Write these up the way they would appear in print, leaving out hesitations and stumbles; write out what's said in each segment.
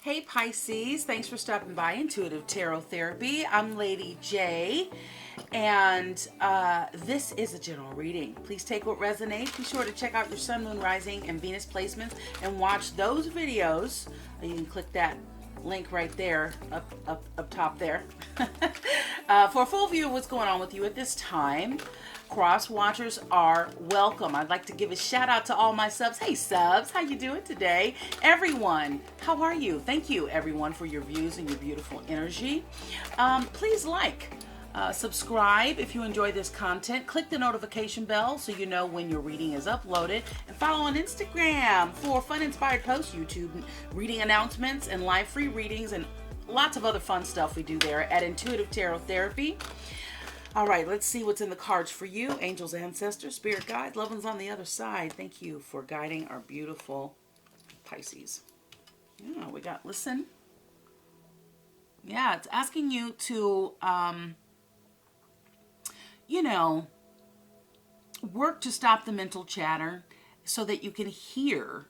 Hey Pisces, thanks for stopping by Intuitive Tarot Therapy. I'm Lady J, and this is a general reading. Please take what resonates. Be sure to check out your Sun, Moon, Rising, and Venus placements and watch those videos. You can click that link right there, up top there, for a full view of what's going on with you at this time. Cross watchers are welcome. I'd like to give a shout out to all my subs. Hey subs, how you doing today? Everyone, how are you? Thank you everyone for your views and your beautiful energy. Please subscribe if you enjoy this content. Click the notification bell so you know when your reading is uploaded. And follow on Instagram for fun-inspired posts, YouTube reading announcements, and live free readings, and lots of other fun stuff we do there at Intuitive Tarot Therapy. All right, let's see what's in the cards for you. Angels, ancestors, spirit guide, loved ones on the other side. Thank you for guiding our beautiful Pisces. Yeah, we got listen. Yeah, it's asking you to, work to stop the mental chatter so that you can hear,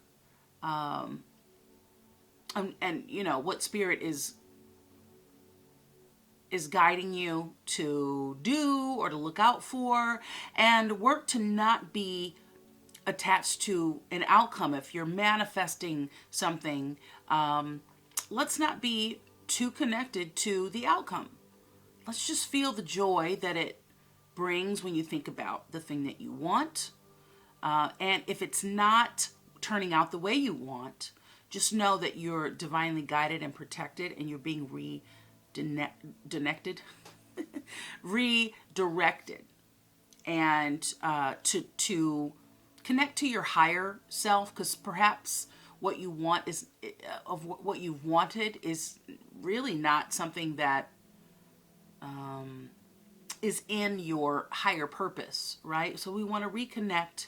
and what spirit is guiding you to do or to look out for, and work to not be attached to an outcome. If you're manifesting something, let's not be too connected to the outcome. Let's just feel the joy that it brings when you think about the thing that you want. And if it's not turning out the way you want, just know that you're divinely guided and protected, and you're being redirected, and to connect to your higher self, because perhaps what you want is what you've wanted is really not something that is in your higher purpose, right? So we want to reconnect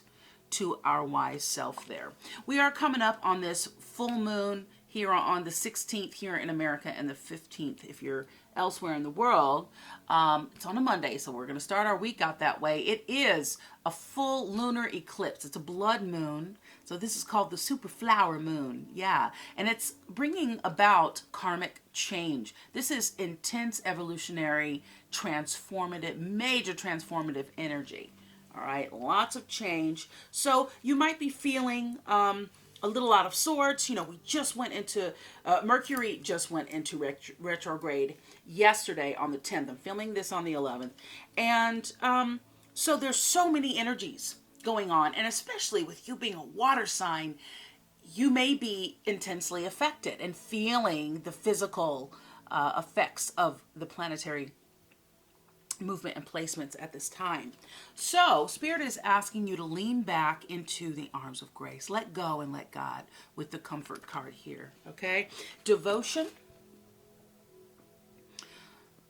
to our wise self there. We are coming up on this full moon here on the 16th here in America, and the 15th if you're elsewhere in the world. It's on a Monday, so we're going to start our week out that way. It is a full lunar eclipse. It's a blood moon, so this is called the super flower moon. Yeah, and it's bringing about karmic change. This is intense, evolutionary, transformative, major transformative energy. All right, lots of change. So you might be feeling a little out of sorts. We just went into, Mercury just went into retrograde yesterday on the 10th. I'm filming this on the 11th. And so there's so many energies going on. And especially with you being a water sign, you may be intensely affected and feeling the physical effects of the planetary movement and placements at this time. So Spirit is asking you to lean back into the arms of grace. Let go and let God with the comfort card here. Okay. Devotion.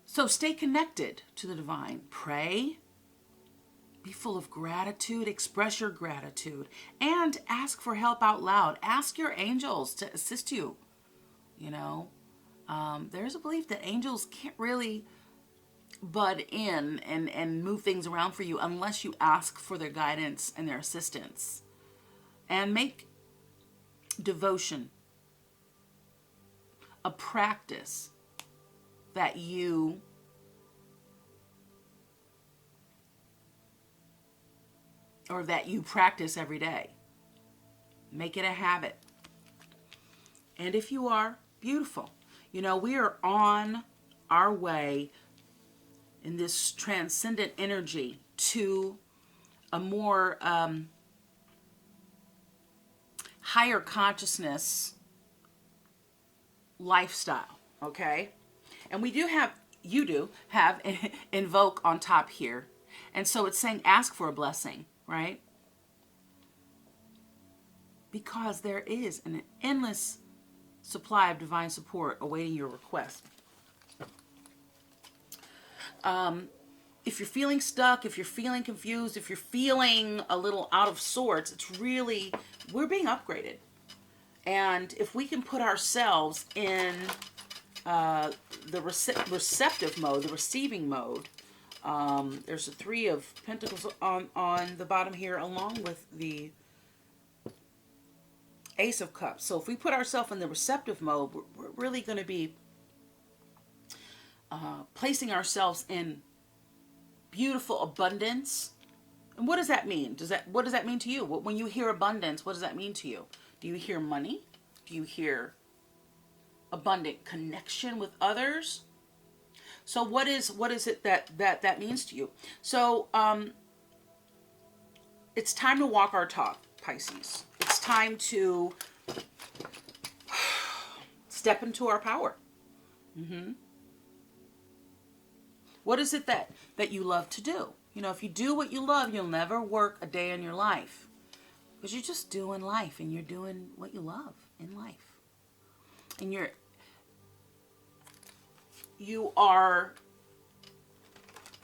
So stay connected to the divine. Pray. Be full of gratitude. Express your gratitude. And ask for help out loud. Ask your angels to assist you. There's a belief that angels can't really bud in and move things around for you unless you ask for their guidance and their assistance. And make devotion a practice that you practice every day. Make it a habit. And if you are beautiful, we are on our way in this transcendent energy to a more higher consciousness lifestyle, okay? And you do have invoke on top here. And so it's saying ask for a blessing, right? Because there is an endless supply of divine support awaiting your request. If you're feeling stuck, if you're feeling confused, if you're feeling a little out of sorts, we're being upgraded. And if we can put ourselves in the receptive mode, the receiving mode, there's a 3 of Pentacles on the bottom here, along with the Ace of Cups. So if we put ourselves in the receptive mode, we're really going to be placing ourselves in beautiful abundance. And what does that mean? What does that mean to you? When you hear abundance, what does that mean to you? Do you hear money? Do you hear abundant connection with others? So what is it that means to you? So it's time to walk our talk, Pisces. It's time to step into our power. What is it that you love to do? You know, if you do what you love, you'll never work a day in your life. Because you're just doing life, and you're doing what you love in life. And you are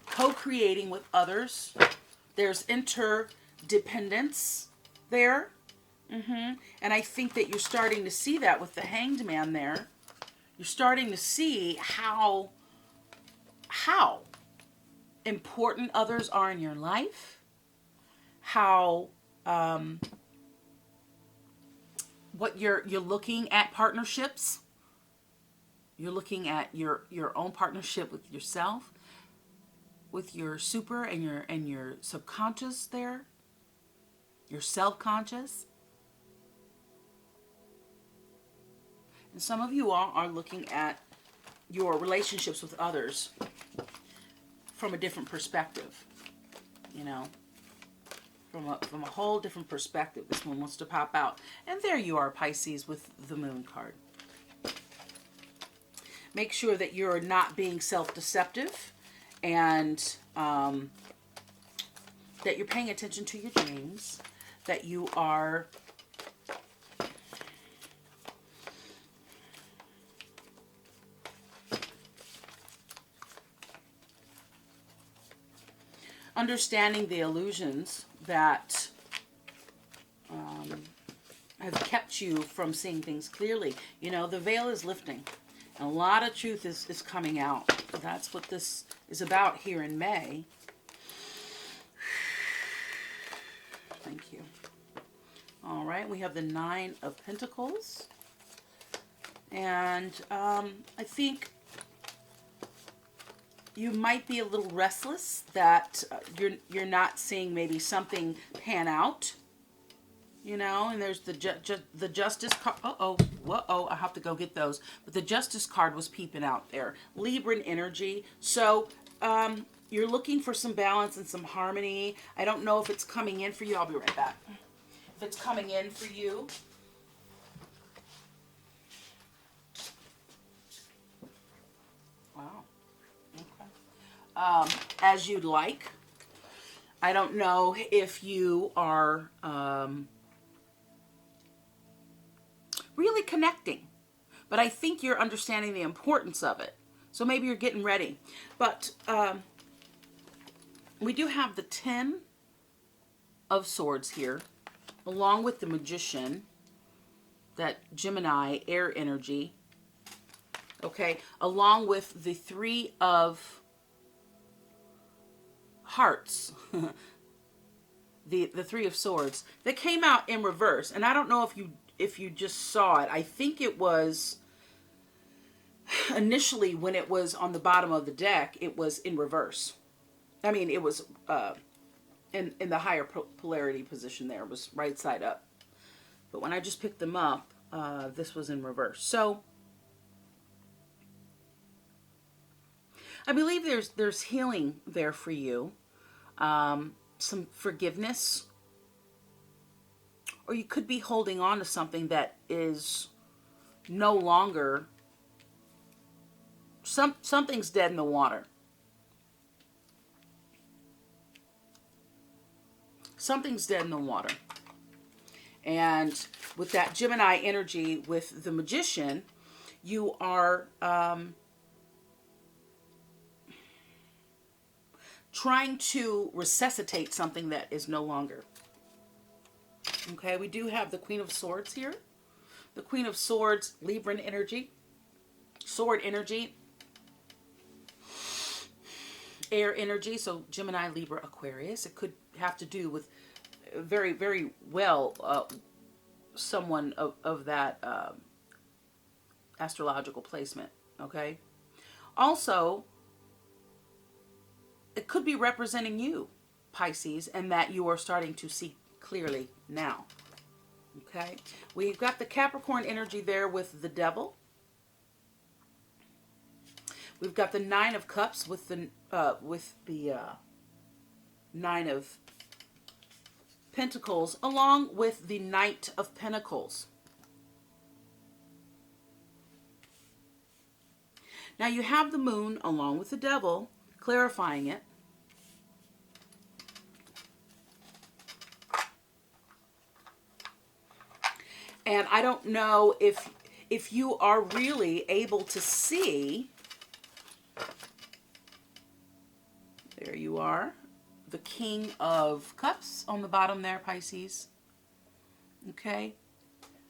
co-creating with others. There's interdependence there. And I think that you're starting to see that with the Hanged Man there. You're starting to see how important others are in your life, how what you're looking at partnerships. You're looking at your own partnership with yourself, with your super and your subconscious there, your self-conscious. And some of you all are looking at your relationships with others from a different perspective, you know, from a whole different perspective. This one wants to pop out. And there you are, Pisces, with the Moon card. Make sure that you're not being self-deceptive, and that you're paying attention to your dreams, that you are understanding the illusions that have kept you from seeing things clearly. You know, the veil is lifting. And a lot of truth is coming out. That's what this is about here in May. Thank you. All right, we have the Nine of Pentacles. And I think you might be a little restless that you're not seeing maybe something pan out, you know. And there's the Justice card. Whoa, I have to go get those. But the Justice card was peeping out there. Libran energy. So you're looking for some balance and some harmony. I don't know if it's coming in for you. I'll be right back. If it's coming in for you. Wow. As you'd like. I don't know if you are really connecting, but I think you're understanding the importance of it. So maybe you're getting ready. But we do have the Ten of Swords here, along with the Magician, that Gemini air energy. Okay, along with the Three of Hearts, the Three of Swords that came out in reverse. And I don't know if you just saw it. I think it was initially when it was on the bottom of the deck, it was in reverse. I mean, it was in the higher polarity position there. It was right side up. But when I just picked them up, this was in reverse. So I believe there's healing there for you. Some forgiveness, or you could be holding on to something that is no longer, something's dead in the water. Something's dead in the water. And with that Gemini energy with the Magician, you are trying to resuscitate something that is no longer. Okay, we do have the Queen of Swords here. The Queen of Swords, Libran energy, sword energy, air energy, so Gemini, Libra, Aquarius. It could have to do with very, very well someone of that astrological placement, okay? Also, it could be representing you, Pisces, and that you are starting to see clearly now, okay? We've got the Capricorn energy there with the Devil. We've got the Nine of Cups with the Nine of Pentacles, along with the Knight of Pentacles. Now you have the Moon along with the Devil, clarifying it. And I don't know if you are really able to see. There you are. The King of Cups on the bottom there, Pisces. Okay.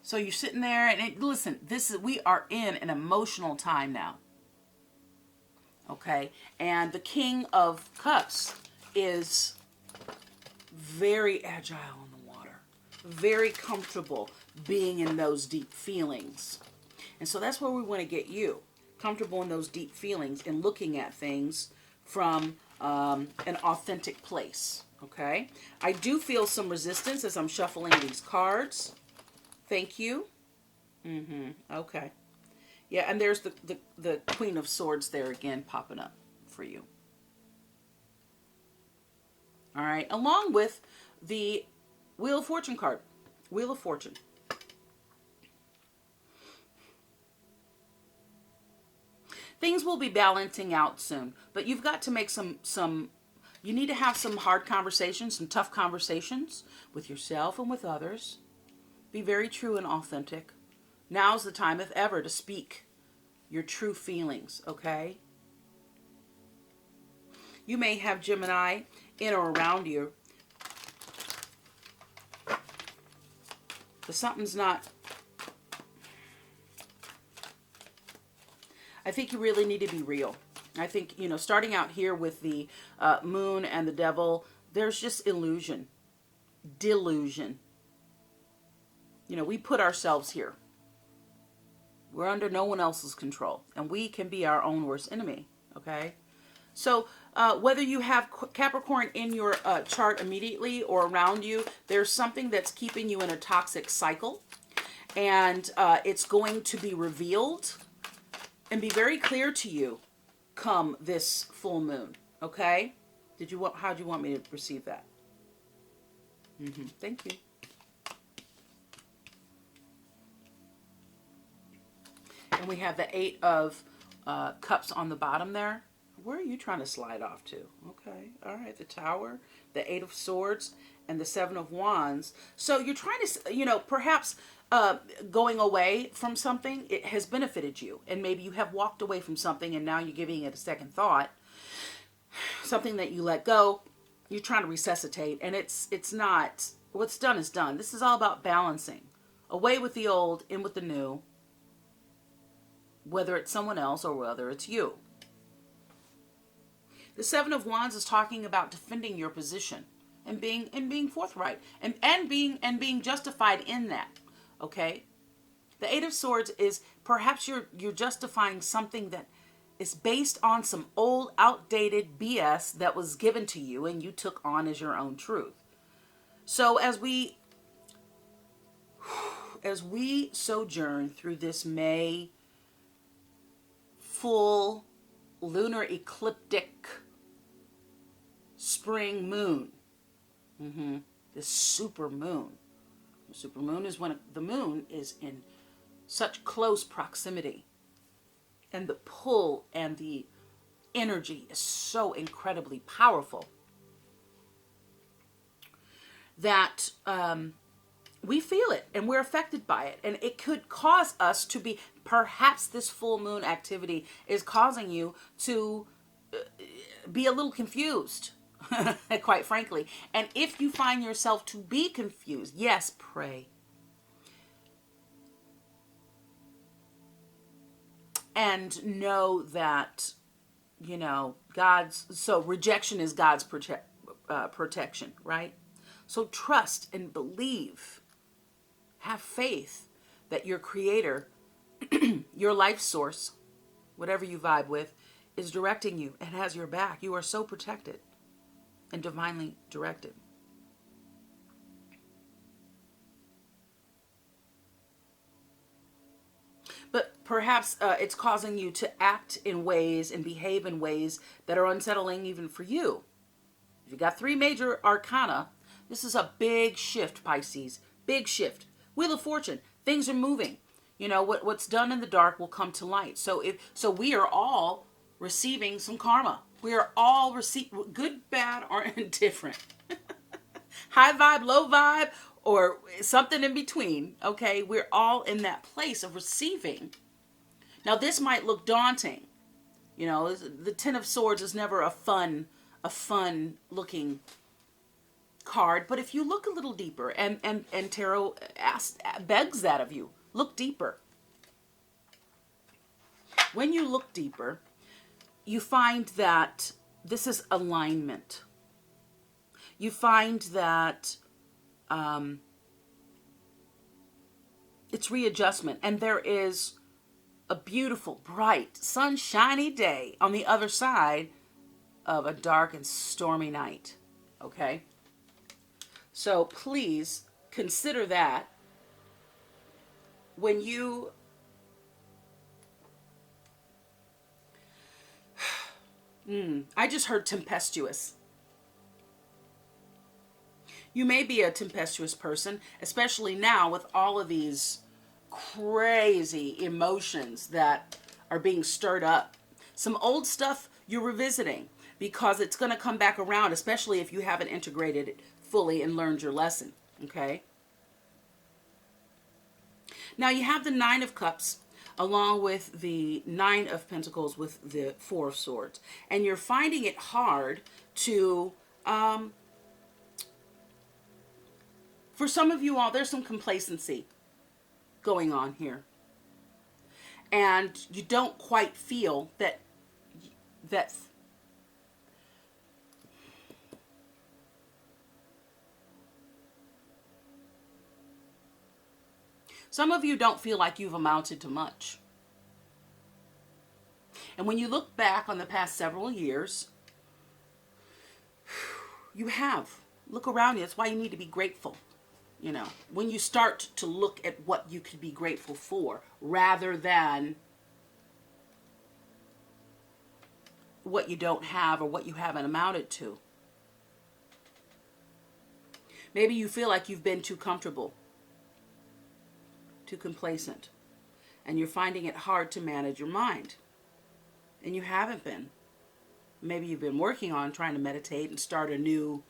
So you're sitting there and listen, we are in an emotional time now. Okay. And the King of Cups is very agile in the water, very comfortable being in those deep feelings. And so that's where we want to get you comfortable in those deep feelings and looking at things from an authentic place. Okay. I do feel some resistance as I'm shuffling these cards. Thank you. Okay. Yeah, and there's the Queen of Swords there again popping up for you. All right. Along with the Wheel of Fortune card. Wheel of Fortune. Things will be balancing out soon, but you've got to make you need to have some hard conversations, some tough conversations with yourself and with others. Be very true and authentic. Now's the time, if ever, to speak your true feelings, okay? You may have Gemini in or around you, but something's not. I think you really need to be real. I think, starting out here with the Moon and the Devil, there's just illusion, delusion. We put ourselves here. We're under no one else's control, and we can be our own worst enemy, okay? So whether you have Capricorn in your chart immediately or around you, there's something that's keeping you in a toxic cycle, and it's going to be revealed and be very clear to you come this full moon, okay? How'd you want me to receive that? Thank you. And we have the Eight of Cups on the bottom there. Where are you trying to slide off to? Okay, all right, the Tower, the Eight of Swords, and the Seven of Wands. So you're trying to, perhaps going away from something, it has benefited you. And maybe you have walked away from something and now you're giving it a second thought. Something that you let go, you're trying to resuscitate. And it's not, what's done is done. This is all about balancing. Away with the old, in with the new. Whether it's someone else or whether it's you. The Seven of Wands is talking about defending your position and being forthright and being justified in that. Okay? The Eight of Swords is perhaps you're justifying something that is based on some old, outdated BS that was given to you and you took on as your own truth. So as we sojourn through this May full lunar ecliptic spring moon, this super moon. The super moon is when the moon is in such close proximity, and the pull and the energy is so incredibly powerful that we feel it and we're affected by it, and it could cause us to be, perhaps this full moon activity is causing you to be a little confused, quite frankly. And if you find yourself to be confused, yes, pray. And know that, rejection is God's protection, right? So trust and believe Have faith that your creator, your life source, whatever you vibe with, is directing you and has your back. You are so protected and divinely directed. But perhaps it's causing you to act in ways and behave in ways that are unsettling even for you. If you got 3 major arcana, this is a big shift, Pisces. Big shift. Wheel of Fortune. Things are moving. You know, what's done in the dark will come to light. So we are all receiving some karma. We are all good, bad, or indifferent. High vibe, low vibe, or something in between. Okay, we're all in that place of receiving. Now, this might look daunting. You know, the Ten of Swords is never a fun looking card, but if you look a little deeper, and tarot begs that of you, look deeper. When you look deeper, you find that this is alignment. You find that it's readjustment, and there is a beautiful, bright, sunshiny day on the other side of a dark and stormy night. Okay? So please consider that when you I just heard tempestuous. You may be a tempestuous person, especially now with all of these crazy emotions that are being stirred up. Some old stuff you're revisiting because it's going to come back around, especially if you haven't integrated it fully and learned your lesson. Okay? Now you have the 9 of Cups along with the 9 of Pentacles with the 4 of Swords. And you're finding it hard to, for some of you all, there's some complacency going on here. And you don't quite feel that some of you don't feel like you've amounted to much. And when you look back on the past several years, you have. Look around you. That's why you need to be grateful. You know, when you start to look at what you could be grateful for rather than what you don't have or what you haven't amounted to. Maybe you feel like you've been too comfortable, too complacent, and you're finding it hard to manage your mind. And you haven't been. Maybe you've been working on trying to meditate and start a new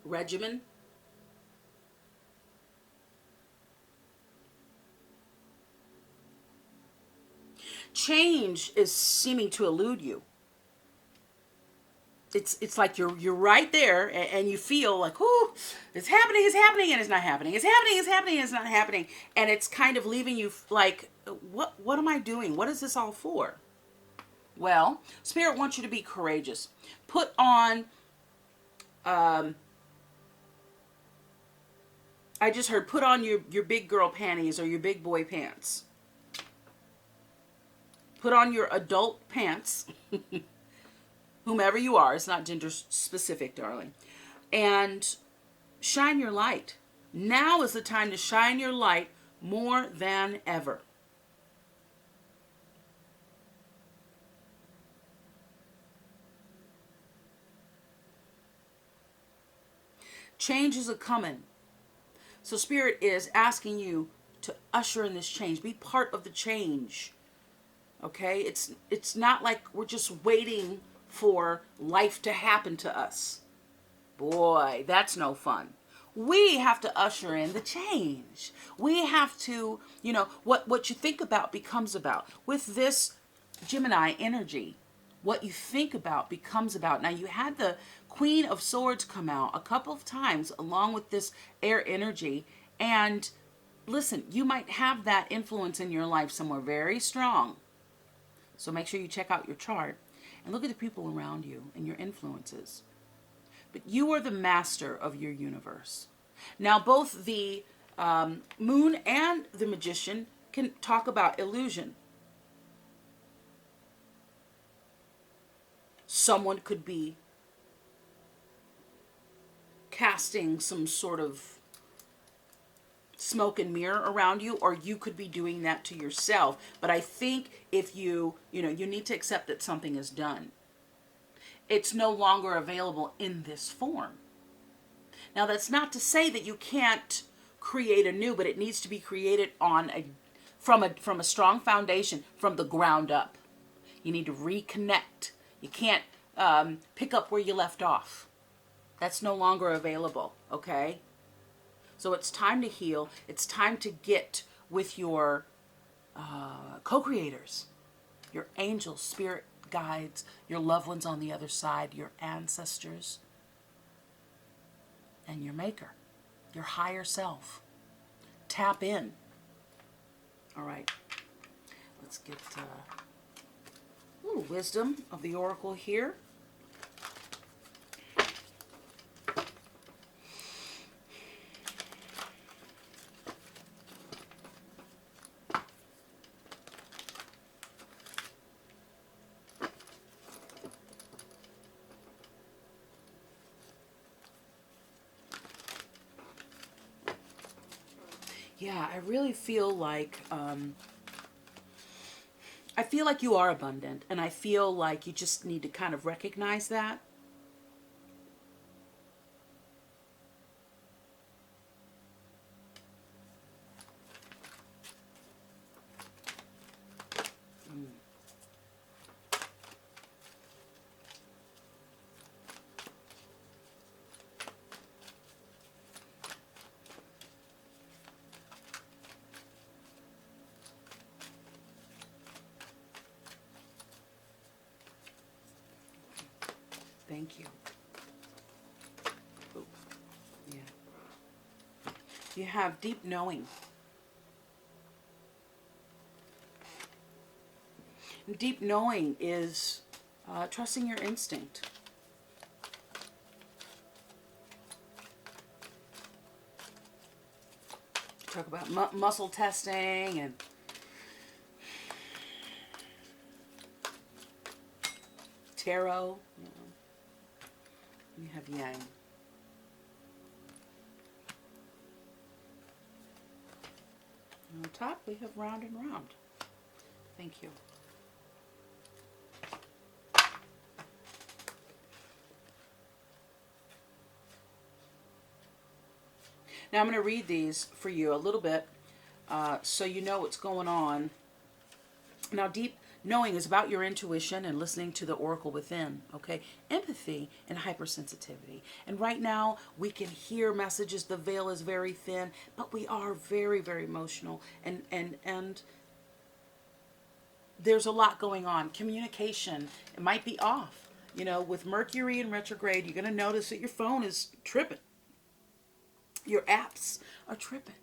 regimen. Change is seeming to elude you. It's like you're right there and you feel like, oh, it's happening, and it's not happening. It's happening, and it's not happening. And it's kind of leaving you like, what am I doing? What is this all for? Well, Spirit wants you to be courageous. Put on, I just heard, put on your big girl panties or your big boy pants. Put on your adult pants. Whomever you are, it's not gender specific, darling. And shine your light. Now is the time to shine your light more than ever. Change is a-coming. So Spirit is asking you to usher in this change. Be part of the change. Okay? It's not like we're just waiting for life to happen to us. Boy, that's no fun. We have to usher in the change. We have to, you know, what you think about becomes about. With this Gemini energy, what you think about becomes about. Now, you had the Queen of Swords come out a couple of times along with this air energy. And listen, you might have that influence in your life somewhere very strong. So make sure you check out your chart and look at the people around you and your influences. But you are the master of your universe. Now, both the moon and the magician can talk about illusion. Someone could be casting some sort of smoke and mirror around you, or you could be doing that to yourself. But I think if you need to accept that something is done. It's no longer available in this form. Now, that's not to say that you can't create anew, but it needs to be created from a strong foundation, from the ground up. You need to reconnect. You can't pick up where you left off. That's no longer available, okay? So it's time to heal. It's time to get with your co-creators, your angels, spirit guides, your loved ones on the other side, your ancestors, and your maker, your higher self. Tap in. All right. Let's get a little wisdom of the oracle here. Yeah, I really feel like you are abundant, and I feel like you just need to kind of recognize that. Thank you. Ooh, yeah. You have deep knowing. And deep knowing is trusting your instinct. Talk about muscle testing and tarot. You have yang. On top, we have round and round. Thank you. Now I'm going to read these for you a little bit so you know what's going on. Now, deep knowing is about your intuition and listening to the oracle within, okay? Empathy and hypersensitivity. And right now, we can hear messages. The veil is very thin, but we are very, very emotional. And there's a lot going on. Communication, it might be off. You know, with Mercury in retrograde, you're going to notice that your phone is tripping. Your apps are tripping.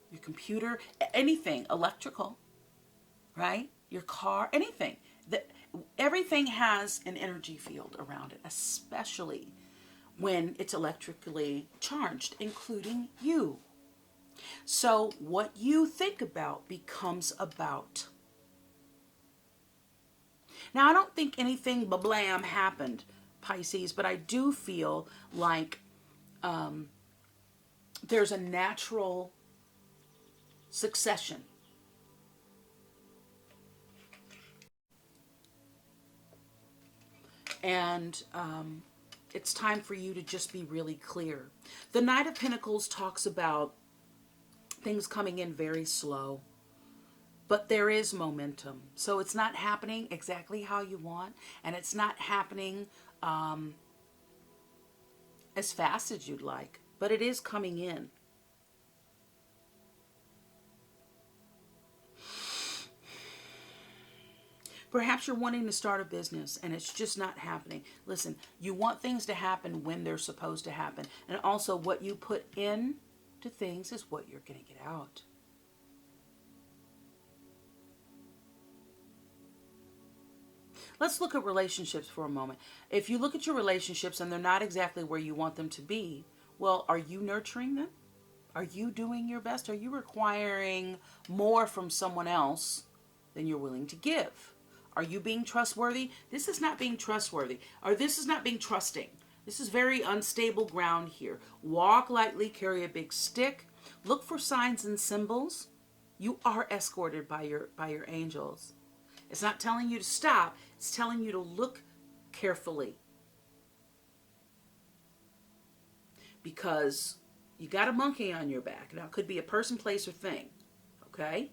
Your computer, anything, electrical, right? Your car, anything. Everything has an energy field around it, especially when it's electrically charged, including you. So what you think about becomes about. Now, I don't think anything blam happened, Pisces, but I do feel like there's a natural succession. And it's time for you to just be really clear. The Knight of Pentacles talks about things coming in very slow, but there is momentum. So it's not happening exactly how you want, and it's not happening as fast as you'd like, but it is coming in. Perhaps you're wanting to start a business and it's just not happening. Listen, you want things to happen when they're supposed to happen. And also what you put in to things is what you're going to get out. Let's look at relationships for a moment. If you look at your relationships and they're not exactly where you want them to be, well, are you nurturing them? Are you doing your best? Are you requiring more from someone else than you're willing to give? Are you being trustworthy? This is not being trustworthy, or this is not being trusting. This is very unstable ground here. Walk lightly, carry a big stick. Look for signs and symbols. You are escorted by your angels. It's not telling you to stop. It's telling you to look carefully. Because you got a monkey on your back. Now, it could be a person, place, or thing. Okay?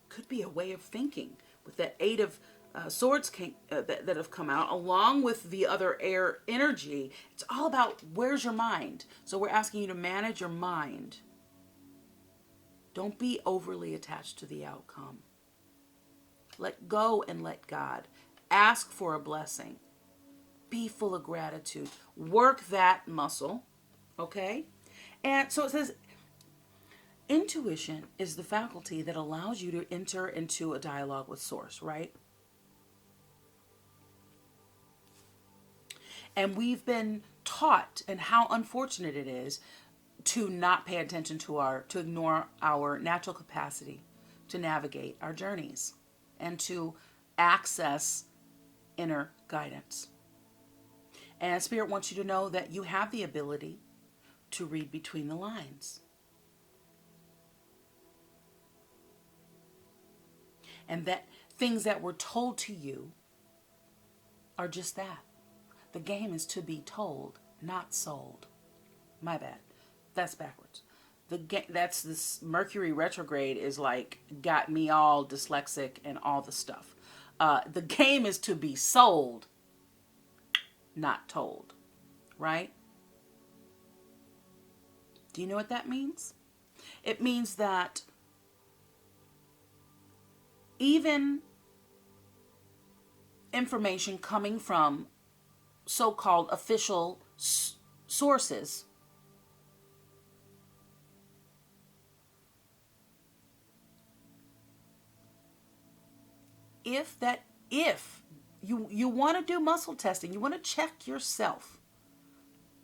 Could be a way of thinking. With that Eight of Swords that have come out, along with the other air energy, it's all about where's your mind. So we're asking you to manage your mind. Don't be overly attached to the outcome. Let go and let God. Ask for a blessing. Be full of gratitude. Work that muscle. Okay? And so it says, intuition is the faculty that allows you to enter into a dialogue with Source, right? And we've been taught, and how unfortunate it is, to not pay attention to ignore our natural capacity to navigate our journeys and to access inner guidance. And Spirit wants you to know that you have the ability to read between the lines. And that things that were told to you are just that. The game is to be told, not sold. My bad. That's backwards. That's this Mercury retrograde is like got me all dyslexic and all the stuff. The game is to be sold, not told. Right? Do you know what that means? It means that even information coming from so-called official sources if you want to do muscle testing, you want to check yourself.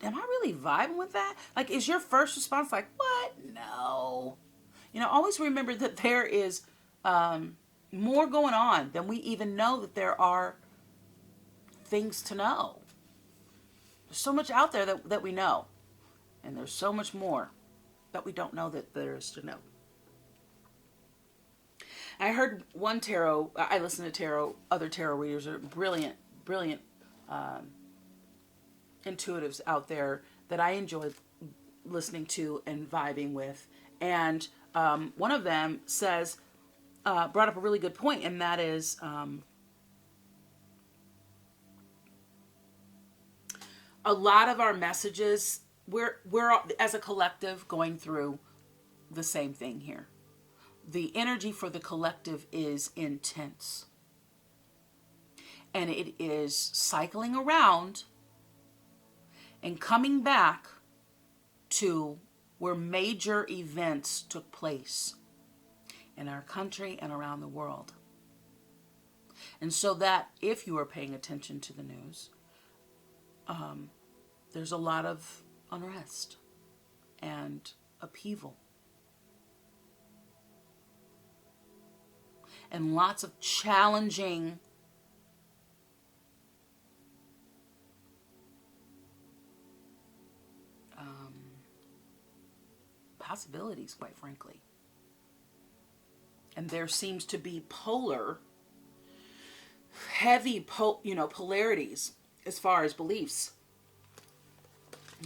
Am I really vibing with that? Like, is your first response like, what? No. Always remember that there is more going on than we even know that there are things to know. There's so much out there that we know. And there's so much more that we don't know that there is to know. I heard one tarot, I listen to tarot, other tarot readers are brilliant intuitives out there that I enjoy listening to and vibing with. And one of them says, brought up a really good point, and that is a lot of our messages, we're as a collective going through the same thing here. The energy for the collective is intense. And it is cycling around and coming back to where major events took place in our country and around the world. And so that if you are paying attention to the news, there's a lot of unrest and upheaval. And lots of challenging possibilities, quite frankly. And there seems to be heavy polarities as far as beliefs.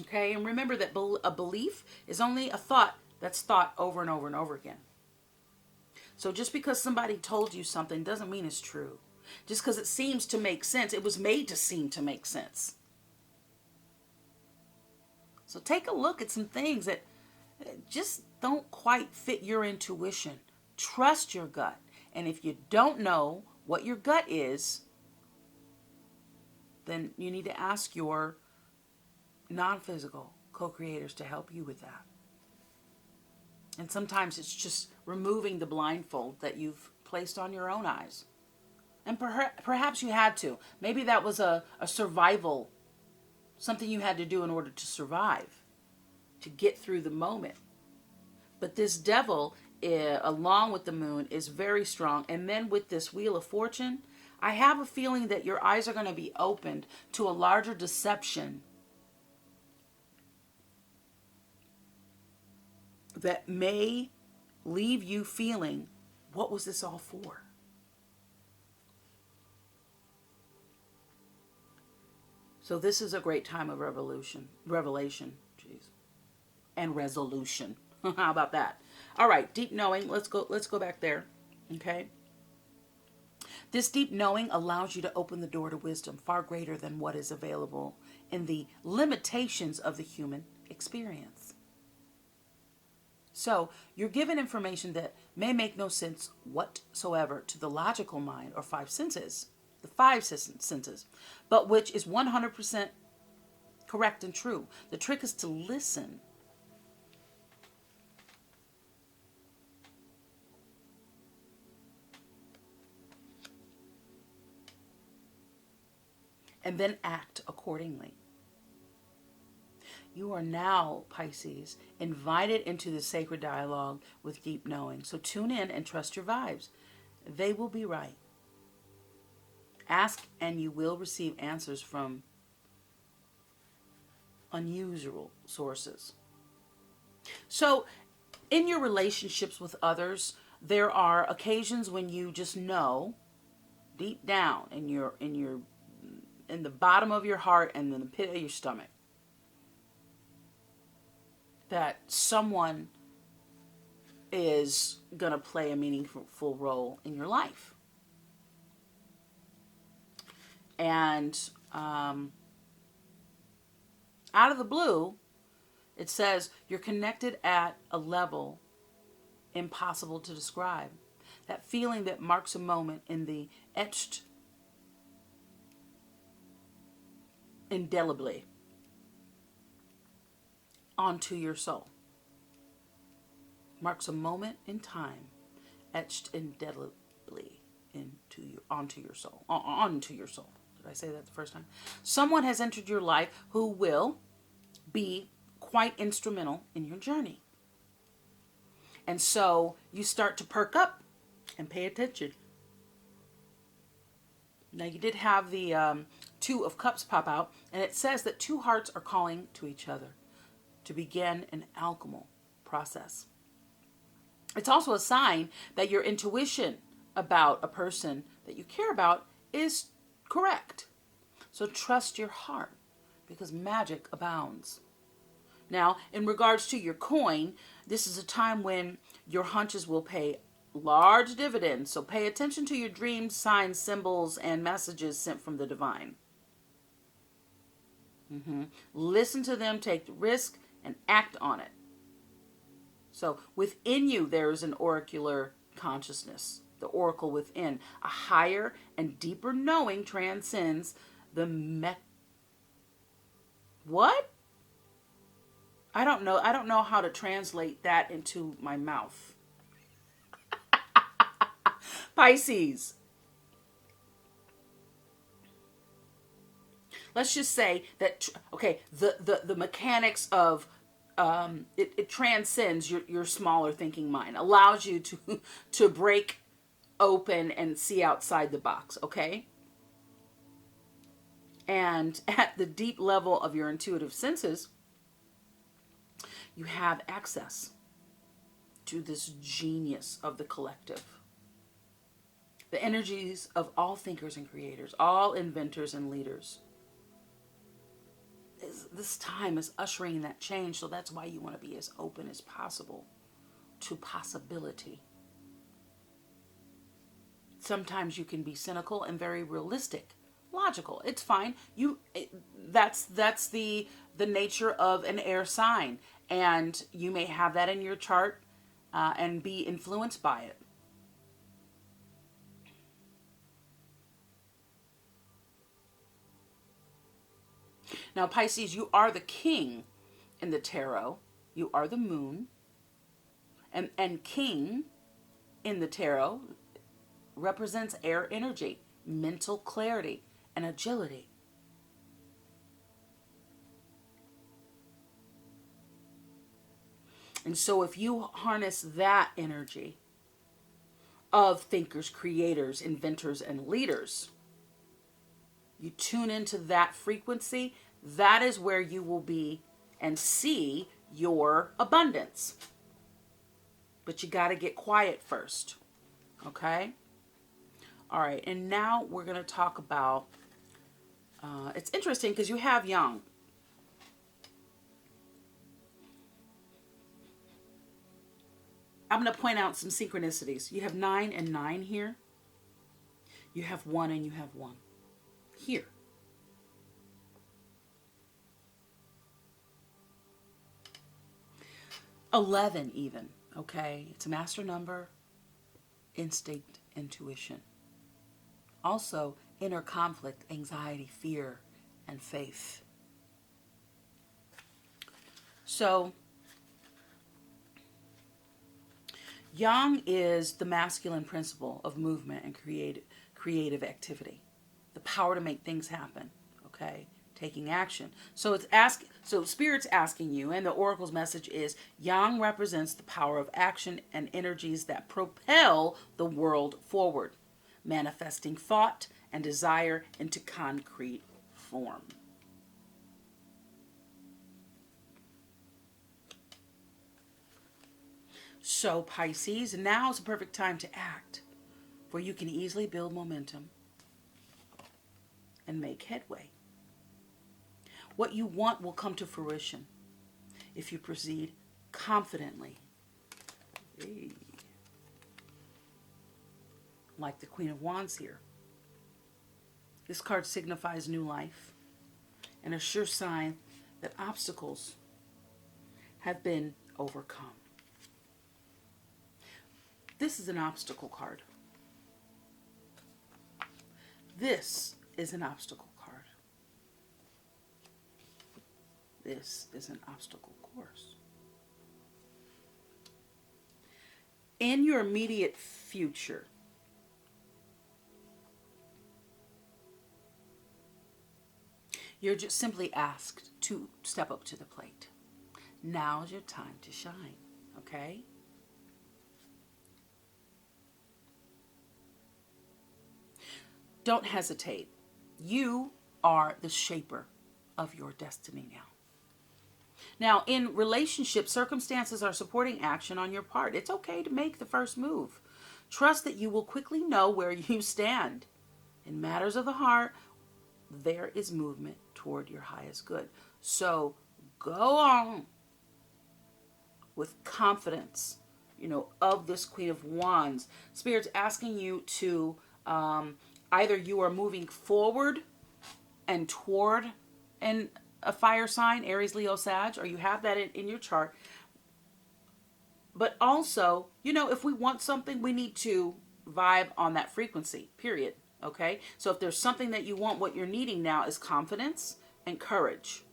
Okay, and remember that a belief is only a thought that's thought over and over and over again. So just because somebody told you something doesn't mean it's true. Just because it seems to make sense, it was made to seem to make sense. So take a look at some things that just don't quite fit your intuition. Trust your gut. And if you don't know what your gut is, then you need to ask your non-physical co-creators to help you with that. And sometimes it's just removing the blindfold that you've placed on your own eyes And perhaps you had to. Maybe that was a survival, something you had to do in order to survive, to get through the moment. But this devil, along with the moon, is very strong. And then with this Wheel of Fortune, I have a feeling that your eyes are going to be opened to a larger deception that may leave you feeling, what was this all for? So this is a great time of revelation, jeez, and resolution. How about that? All right, deep knowing. Let's go back there. Okay. This deep knowing allows you to open the door to wisdom far greater than what is available in the limitations of the human experience. So you're given information that may make no sense whatsoever to the logical mind or five senses, the five senses, but which is 100% correct and true. The trick is to listen. And then act accordingly. You are now, Pisces, invited into the sacred dialogue with deep knowing. So tune in and trust your vibes. They will be right. Ask and you will receive answers from unusual sources. So in your relationships with others, there are occasions when you just know deep down in the bottom of your heart and in the pit of your stomach that someone is going to play a meaningful role in your life. And out of the blue, it says you're connected at a level impossible to describe. That feeling that marks a moment in the etched indelibly onto your soul. Marks a moment in time etched indelibly onto your soul. Did I say that the first time? Someone has entered your life who will be quite instrumental in your journey. And so you start to perk up and pay attention. Now you did have the Two of Cups pop out, and it says that two hearts are calling to each other to begin an alchemical process. It's also a sign that your intuition about a person that you care about is correct. So trust your heart because magic abounds. Now, in regards to your coin, this is a time when your hunches will pay large dividends. So pay attention to your dreams, signs, symbols, and messages sent from the divine. Listen to them, take the risk, and act on it. So within you, there is an oracular consciousness, the oracle within. A higher and deeper knowing transcends the What? I don't know how to translate that into my mouth. Pisces. Let's just say that, okay, the mechanics of it transcends your smaller thinking mind, allows you to break open and see outside the box, okay? And at the deep level of your intuitive senses, you have access to this genius of the collective. The energies of all thinkers and creators, all inventors and leaders. This time is ushering that change, so that's why you want to be as open as possible to possibility. Sometimes you can be cynical and very realistic, logical. It's fine. That's the nature of an air sign, and you may have that in your chart and be influenced by it. Now, Pisces, you are the king in the tarot. You are the moon. And king in the tarot represents air energy. mental clarity, and agility. And so if you harness that energy of thinkers, creators, inventors, and leaders, you tune into that frequency, that is where you will be and see your abundance. But you got to get quiet first. Okay? All right. And now we're going to talk about, it's interesting because you have young. I'm going to point out some synchronicities. You have 9 and 9 here. You have 1 and you have 1 here. $11 even, okay? It's a master number, instinct, intuition. Also, inner conflict, anxiety, fear, and faith. So, Yang is the masculine principle of movement and creative activity. The power to make things happen, okay? Taking action. So Spirit's asking you, and the Oracle's message is, Yang represents the power of action and energies that propel the world forward, manifesting thought and desire into concrete form. So Pisces, now is the perfect time to act, for you can easily build momentum and make headway. What you want will come to fruition if you proceed confidently. Hey. Like the Queen of Wands here. This card signifies new life and a sure sign that obstacles have been overcome. This is an obstacle card. This is an obstacle card. This is an obstacle course. In your immediate future, you're just simply asked to step up to the plate. Now's your time to shine, okay? Don't hesitate. You are the shaper of your destiny now. Now, in relationships, circumstances are supporting action on your part. It's okay to make the first move. Trust that you will quickly know where you stand. In matters of the heart, there is movement toward your highest good. So go on with confidence, of this Queen of Wands. Spirit's asking you to, either you are moving forward and toward a fire sign, Aries, Leo, Sag, or you have that in your chart. But also, if we want something, we need to vibe on that frequency, period. Okay? So if there's something that you want, what you're needing now is confidence and courage.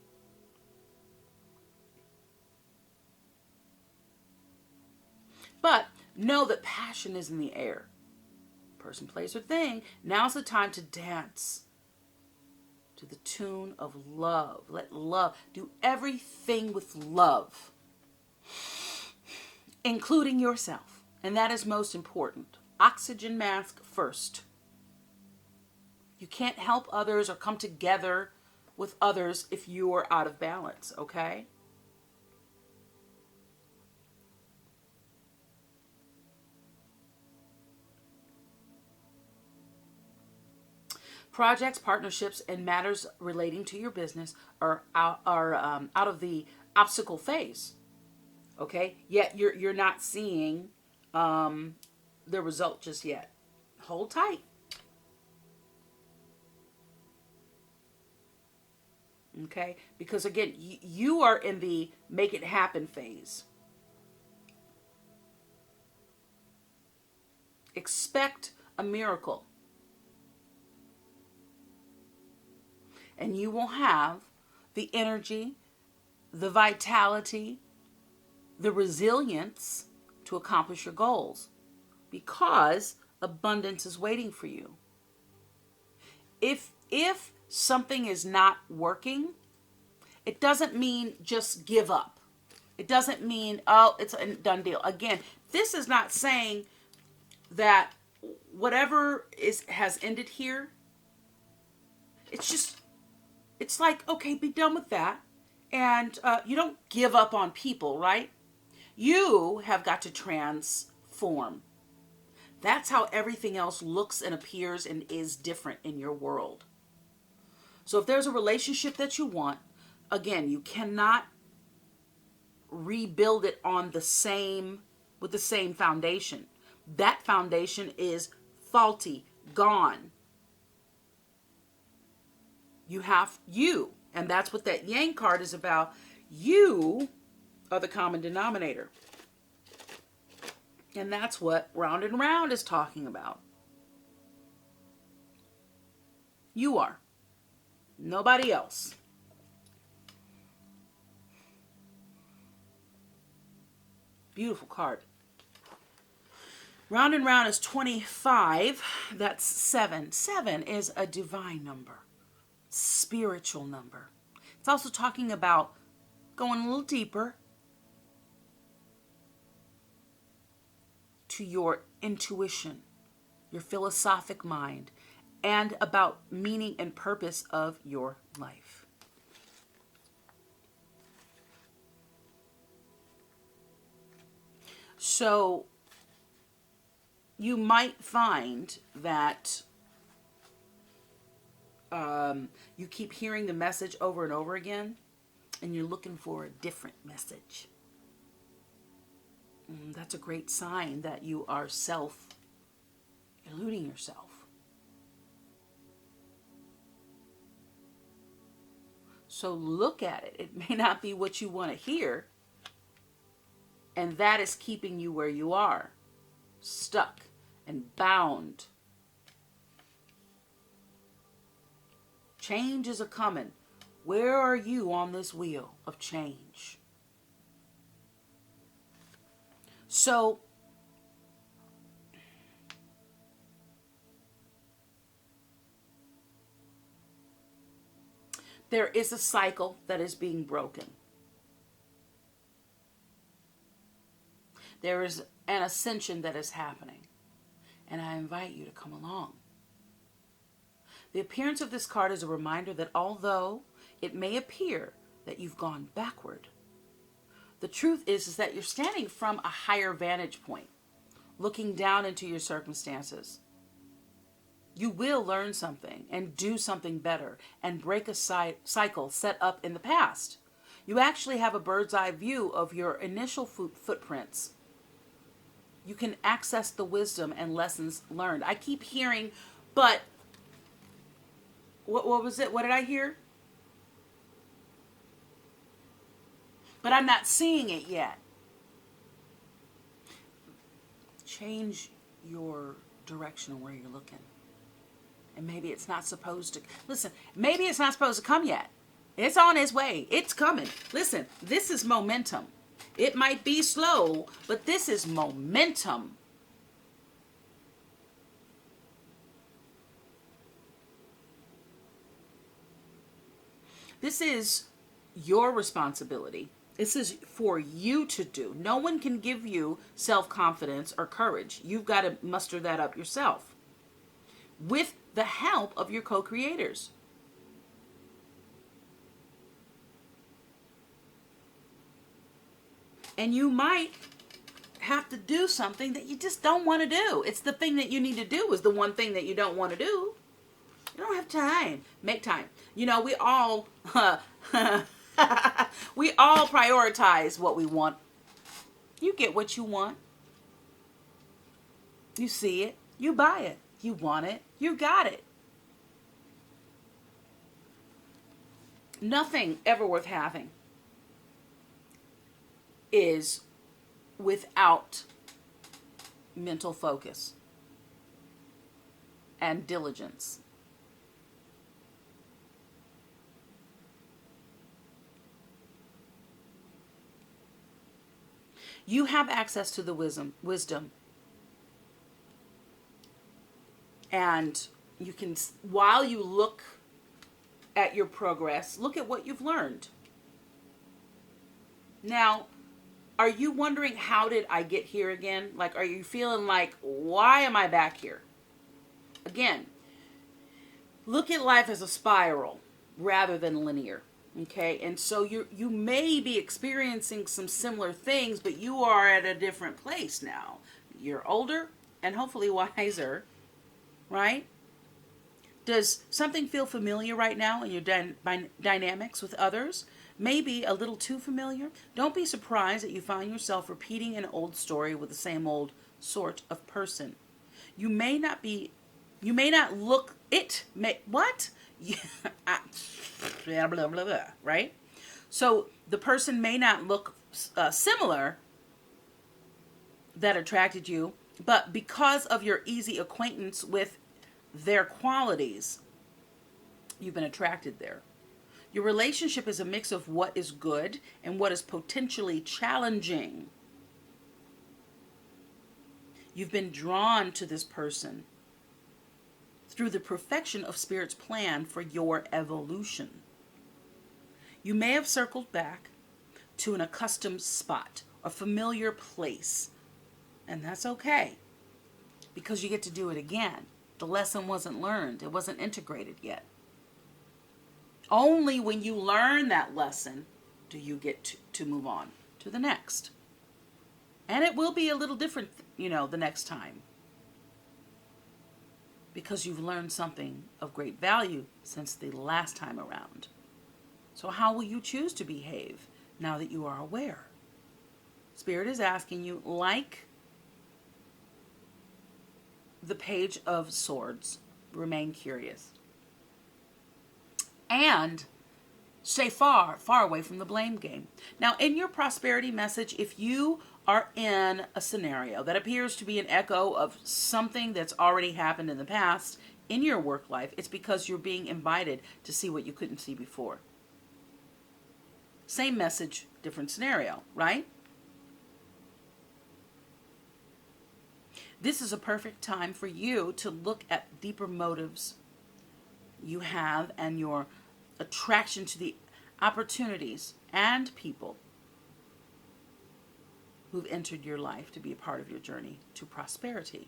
But know that passion is in the air. Person, place, or thing. Now's the time to dance to the tune of love. Let love do everything with love, including yourself. And that is most important. Oxygen mask first. You can't help others or come together with others if you are out of balance, okay? Projects, partnerships, and matters relating to your business are out of the obstacle phase. Okay? Yet you're not seeing the result just yet. Hold tight. Okay? Because again, you are in the make it happen phase. Expect a miracle. And you will have the energy, the vitality, the resilience to accomplish your goals, because abundance is waiting for you. If something is not working, it doesn't mean just give up. It doesn't mean, oh, it's a done deal. Again, this is not saying that whatever has ended here, it's like, okay, be done with that. And you don't give up on people, right? You have got to transform. That's how everything else looks and appears and is different in your world. So if there's a relationship that you want, again, you cannot rebuild it on with the same foundation. That foundation is faulty, gone. And that's what that Yang card is about. You are the common denominator. And that's what Round and Round is talking about. You are. Nobody else. Beautiful card. Round and Round is 25. That's 7. 7 is a divine number. Spiritual number. It's also talking about going a little deeper to your intuition, your philosophic mind, and about meaning and purpose of your life. So you might find that you keep hearing the message over and over again, and you're looking for a different message. That's a great sign that you are eluding yourself. So look at it. It may not be what you want to hear, and that is keeping you where you are, stuck and bound. Change is a-coming. Where are you on this wheel of change? So, there is a cycle that is being broken. There is an ascension that is happening. And I invite you to come along. The appearance of this card is a reminder that although it may appear that you've gone backward, the truth is that you're standing from a higher vantage point, looking down into your circumstances. You will learn something and do something better and break a cycle set up in the past. You actually have a bird's eye view of your initial footprints. You can access the wisdom and lessons learned. I keep hearing, but what was it? What did I hear? But I'm not seeing it yet. Change your direction of where you're looking. And maybe it's not supposed to. Listen, maybe it's not supposed to come yet. It's on its way. It's coming. Listen, this is momentum. It might be slow, but this is momentum. This is your responsibility. This is for you to do. No one can give you self-confidence or courage. You've got to muster that up yourself with the help of your co-creators. And you might have to do something that you just don't want to do. It's the thing that you need to do is the one thing that you don't want to do. You don't have time. Make time. You know, we all we all prioritize what we want. You get what you want. You see it. You buy it. You want it. You got it. Nothing ever worth having is without mental focus and diligence. You have access to the wisdom and you can, while you look at your progress, look at what you've learned. Now, are you wondering, how did I get here again? Like, are you feeling like, why am I back here? Again, look at life as a spiral rather than linear. Okay, and so you may be experiencing some similar things, but you are at a different place now. You're older and hopefully wiser, right? Does something feel familiar right now in your dynamics with others? Maybe a little too familiar? Don't be surprised that you find yourself repeating an old story with the same old sort of person. You may not look it. What? Blah, blah, blah, blah, right? So the person may not look similar that attracted you, but because of your easy acquaintance with their qualities, you've been attracted there. Your relationship is a mix of what is good and what is potentially challenging. You've been drawn to this person through the perfection of Spirit's plan for your evolution. You may have circled back to an accustomed spot, a familiar place, and that's okay, because you get to do it again. The lesson wasn't learned. It wasn't integrated yet. Only when you learn that lesson do you get to move on to the next. And it will be a little different, the next time, because you've learned something of great value since the last time around. So how will you choose to behave now that you are aware? Spirit is asking you, like the Page of Swords, remain curious. And stay far, far away from the blame game. Now, in your prosperity message, if you are in a scenario that appears to be an echo of something that's already happened in the past in your work life, it's because you're being invited to see what you couldn't see before. Same message, different scenario, right? This is a perfect time for you to look at deeper motives you have and your attraction to the opportunities and people who've entered your life to be a part of your journey to prosperity.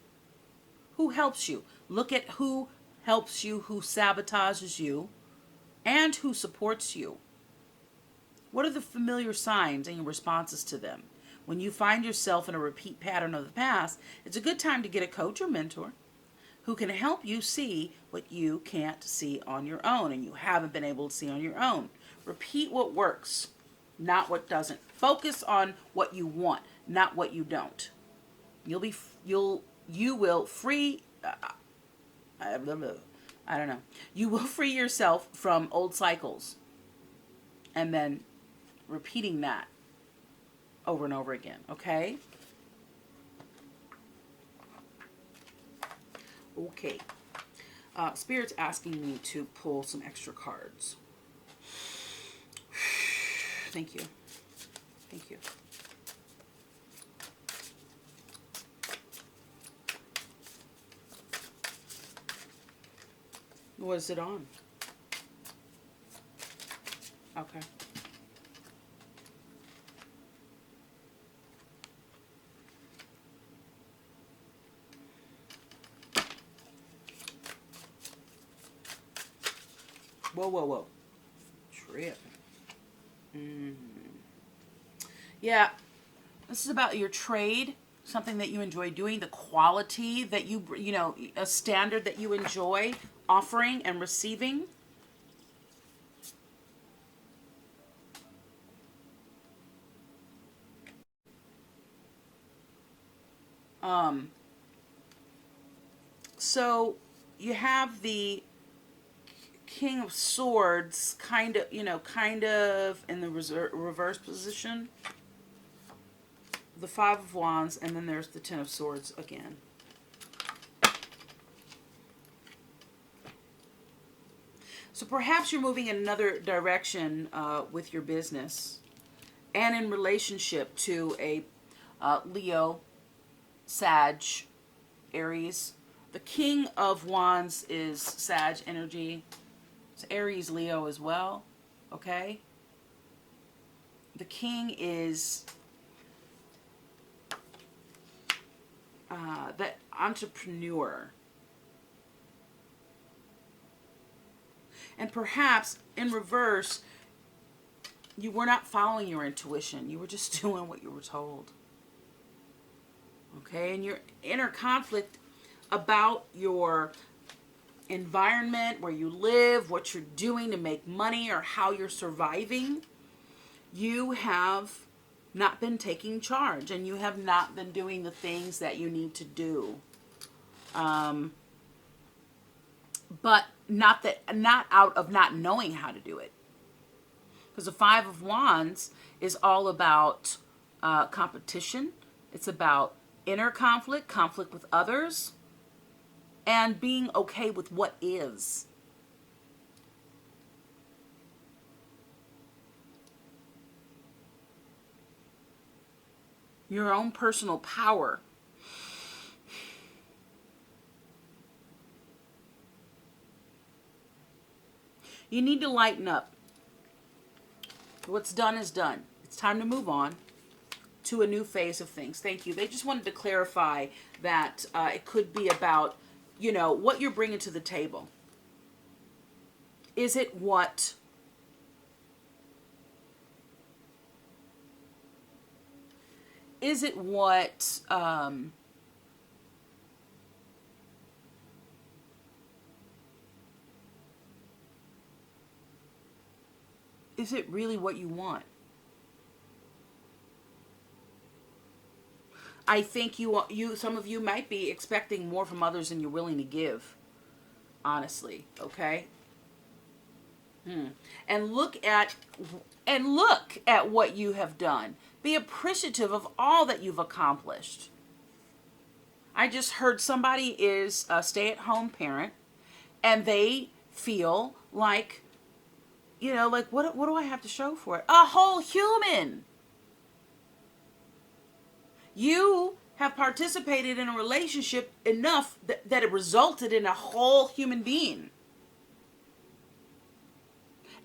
Who helps you? Look at who helps you, who sabotages you, and who supports you. What are the familiar signs and your responses to them? When you find yourself in a repeat pattern of the past, it's a good time to get a coach or mentor who can help you see what you can't see on your own and you haven't been able to see on your own. Repeat what works, not what doesn't. Focus on what you want, not what you don't. You will free You will free yourself from old cycles and then repeating that over and over again, okay? Okay. Spirit's asking me to pull some extra cards. Thank you. Thank you. What is it on? Okay. Whoa, whoa, whoa. Trip. Yeah, this is about your trade, something that you enjoy doing, the quality that a standard that you enjoy offering and receiving. So you have the King of Swords kind of in the reverse position. The Five of Wands, and then there's the Ten of Swords again. So perhaps you're moving in another direction with your business and in relationship to a Leo, Sag, Aries, The King of Wands is Sag energy. It's Aries, Leo as well. Okay? The King is the entrepreneur. And perhaps in reverse, you were not following your intuition. You were just doing what you were told. Okay? And your inner conflict about your environment, where you live, what you're doing to make money, or how you're surviving, you have not been taking charge, and you have not been doing the things that you need to do. But not out of not knowing how to do it. Because the Five of Wands is all about competition. It's about inner conflict, conflict with others, and being okay with what is. Your own personal power. You need to lighten up. What's done is done. It's time to move on to a new phase of things. Thank you. They just wanted to clarify that it could be about, you know, what you're bringing to the table. Is it what is it really what you want? I think some of you might be expecting more from others than you're willing to give. Honestly, okay? And look at what you have done. Be appreciative of all that you've accomplished. I just heard somebody is a stay-at-home parent, and they feel like, you know, like, what do I have to show for it? A whole human. You have participated in a relationship enough that it resulted in a whole human being.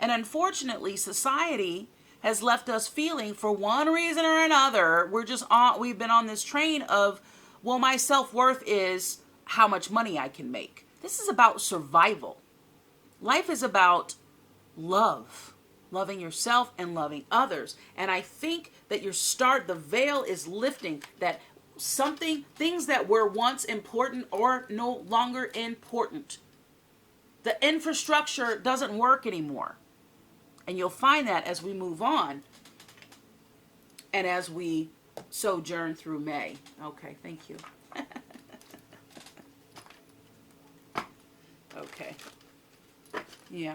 And unfortunately, society has left us feeling, for one reason or another, we've been on this train of, well, my self-worth is how much money I can make. This is about survival. Life is about love, loving yourself and loving others. And I think that the veil is lifting, that things that were once important are no longer important. The infrastructure doesn't work anymore. And you'll find that as we move on and as we sojourn through May. Okay, thank you. Okay. Yeah.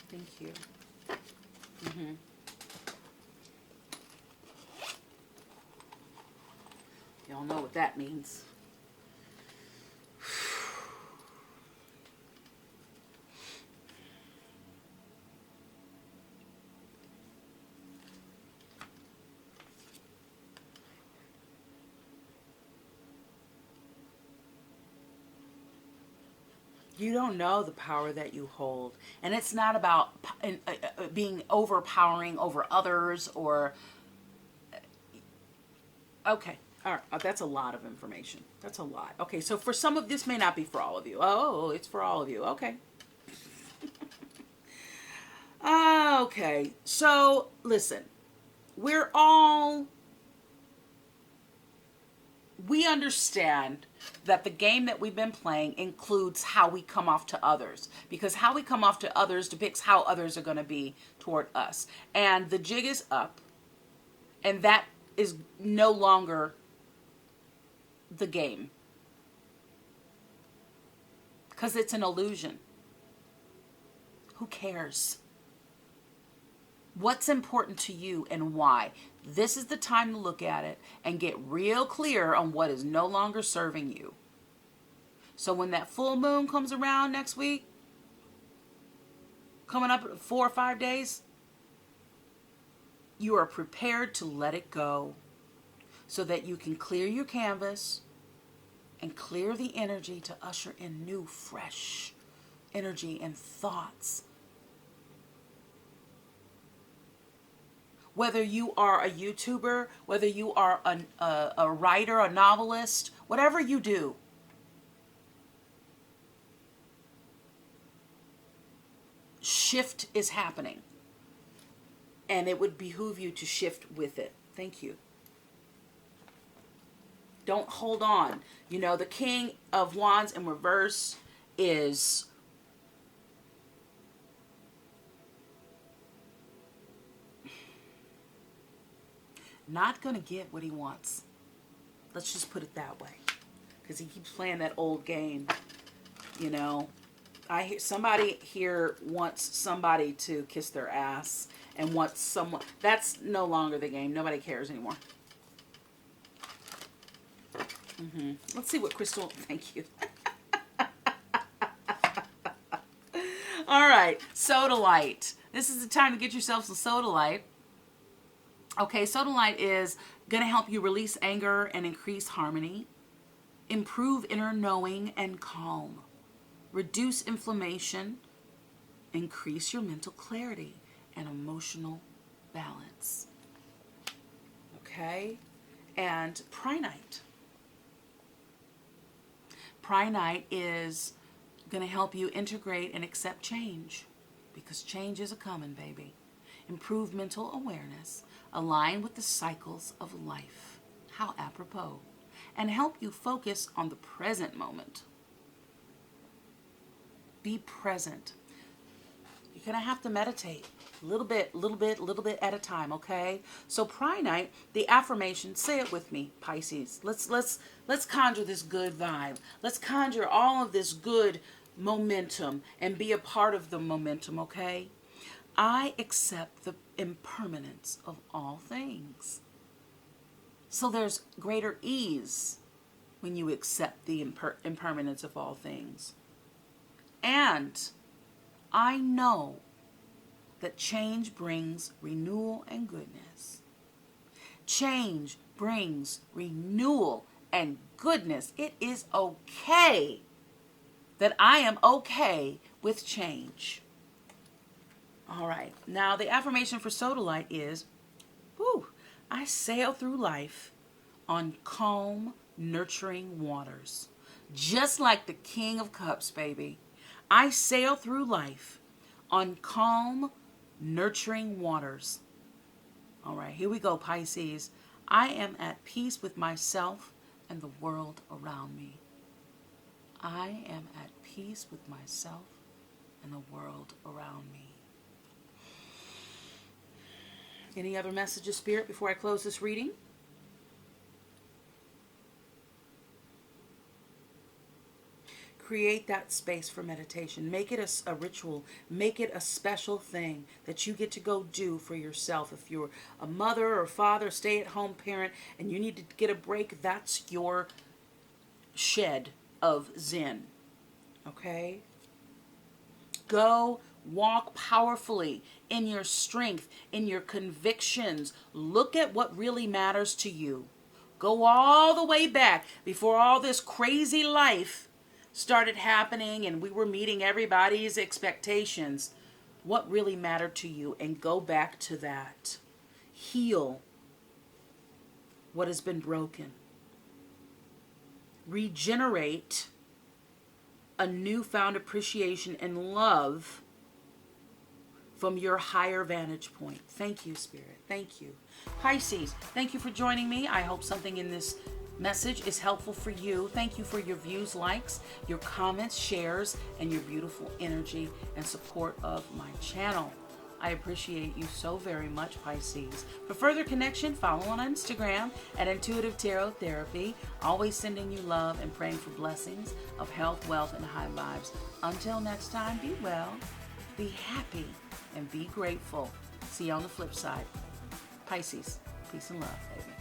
Thank you. Y'all know what that means. You don't know the power that you hold. And it's not about being overpowering over others or... Okay. All right. That's a lot of information. That's a lot. Okay. So for some of this may not be for all of you. Oh, it's for all of you. Okay. Okay. So listen, we understand that the game that we've been playing includes how we come off to others, because how we come off to others depicts how others are going to be toward us. And the jig is up, and that is no longer the game, because it's an illusion. Who cares? What's important to you and why? This is the time to look at it and get real clear on what is no longer serving you. So when that full moon comes around next week, coming up in 4 or 5 days, you are prepared to let it go. so that you can clear your canvas and clear the energy to usher in new, fresh energy and thoughts. Whether you are a YouTuber, whether you are a writer, a novelist, whatever you do, shift is happening. And it would behoove you to shift with it. Thank you. Don't hold on. You know, the King of Wands in reverse is not going to get what he wants. Let's just put it that way. Because he keeps playing that old game. You know, I hear somebody here wants somebody to kiss their ass and wants someone. That's no longer the game. Nobody cares anymore. Let's see what Crystal. Thank you. All right, Sodalite. This is the time to get yourself some Sodalite. Okay, Sodalite is going to help you release anger and increase harmony, improve inner knowing and calm, reduce inflammation, increase your mental clarity and emotional balance. Okay, and Prinite. Prinite is going to help you integrate and accept change, because change is a coming, baby. Improve mental awareness, align with the cycles of life. How apropos. And help you focus on the present moment. Be present. You're going to have to meditate a little bit at a time, okay? So Prinite, the affirmation, say it with me, Pisces. Let's conjure this good vibe. Let's conjure all of this good momentum and be a part of the momentum, okay? I accept the impermanence of all things. So there's greater ease when you accept the impermanence of all things. And I know that change brings renewal and goodness. Change brings renewal and goodness. It is okay that I am okay with change. All right. Now, the affirmation for Sodalite is, I sail through life on calm, nurturing waters. Just like the King of Cups, baby. I sail through life on calm, nurturing waters. All right, here we go, Pisces. I am at peace with myself and the world around me. I am at peace with myself and the world around me. Any other messages, Spirit, before I close this reading? Create that space for meditation. Make it a ritual. Make it a special thing that you get to go do for yourself. If you're a mother or father, stay-at-home parent, and you need to get a break, that's your shed of Zen. Okay? Go walk powerfully in your strength, in your convictions. Look at what really matters to you. Go all the way back before all this crazy life started happening and we were meeting everybody's expectations. What really mattered to you, and go back to that. Heal what has been broken. Regenerate a newfound appreciation and love from your higher vantage point. Thank you, Spirit. Thank you. Pisces, thank you for joining me. I hope something in this message is helpful for you. Thank you for your views, likes, your comments, shares, and your beautiful energy and support of my channel. I appreciate you so very much, Pisces. For further connection, follow on Instagram at Intuitive Tarot Therapy. Always sending you love and praying for blessings of health, wealth, and high vibes. Until next time, be well, be happy, and be grateful. See you on the flip side. Pisces, peace and love, baby.